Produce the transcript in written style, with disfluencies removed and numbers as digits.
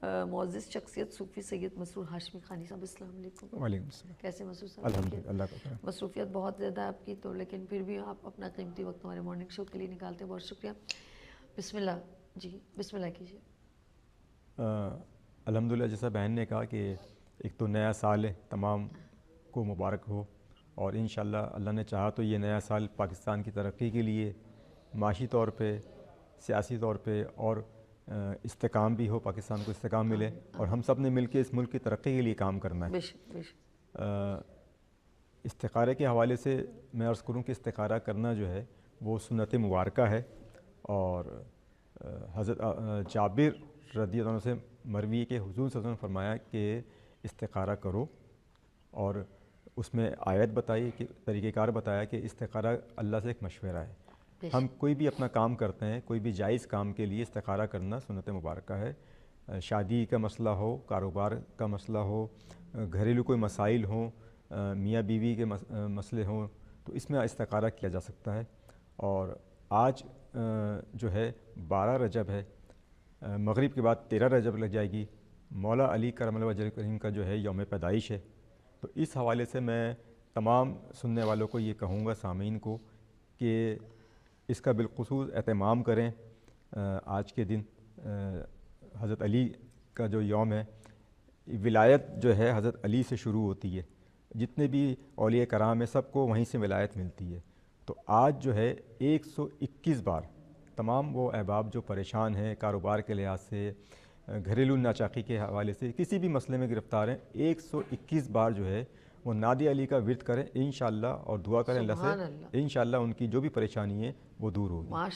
معزز شخصیت صوفی سید مسرور ہاشمی خانی صاحب، السلام علیکم۔ وعلیکم السلام۔ کیسے مسرور صاحب؟ الحمدللہ، اللہ کا کرم۔ مصروفیت بہت زیادہ ہے آپ کی، تو لیکن پھر بھی آپ اپنا قیمتی وقت ہمارے مارننگ شو کے لیے نکالتے ہیں، بہت شکریہ۔ بسم اللہ جی، بسم اللہ کیجیے۔ الحمدللہ، جیسا بہن نے کہا کہ ایک تو نیا سال ہے، تمام کو مبارک ہو، اور انشاءاللہ اللہ نے چاہا تو یہ نیا سال پاکستان کی ترقی کے لیے معاشی طور پہ، سیاسی طور پہ اور استحکام بھی ہو، پاکستان کو استحکام ملے، اور ہم سب نے مل کے اس ملک کی ترقی کے لیے کام کرنا ہے۔ بے شک بے شک۔ استخارے کے حوالے سے میں عرض کروں کہ استخارہ کرنا جو ہے وہ سنت مبارکہ ہے، اور حضرت جابر رضی اللہ عنہ سے مروی کہ حضور صلی اللہ علیہ وسلم نے فرمایا کہ استخارہ کرو، اور اس میں آیت بتائی کہ طریقہ کار بتایا کہ استخارہ اللہ سے ایک مشورہ ہے۔ ہم کوئی بھی اپنا کام کرتے ہیں، کوئی بھی جائز کام کے لیے استخارہ کرنا سنت مبارکہ ہے۔ شادی کا مسئلہ ہو، کاروبار کا مسئلہ ہو، گھریلو کوئی مسائل ہوں، میاں بیوی کے مسئلے ہوں، تو اس میں استخارہ کیا جا سکتا ہے۔ اور آج جو ہے 12 رجب ہے، مغرب کے بعد 13 رجب لگ جائے گی، مولا علی کرم اللہ وجہ کریم کا جو ہے یوم پیدائش ہے۔ تو اس حوالے سے میں تمام سننے والوں کو یہ کہوں گا، سامعین کو، کہ اس کا بالخصوص اہتمام کریں۔ آج کے دن حضرت علی کا جو یوم ہے، ولایت جو ہے حضرت علی سے شروع ہوتی ہے، جتنے بھی اولیاء کرام ہیں سب کو وہیں سے ولایت ملتی ہے۔ تو آج جو ہے 121 بار تمام وہ احباب جو پریشان ہیں کاروبار کے لحاظ سے، گھریلو ناچاقی کے حوالے سے، کسی بھی مسئلے میں گرفتار ہیں، 121 بار جو ہے وہ نادی علی کا ورد کریں انشاءاللہ، اور دعا کریں اللہ سے، انشاءاللہ ان کی جو بھی پریشانی ہے وہ دور ہوگی۔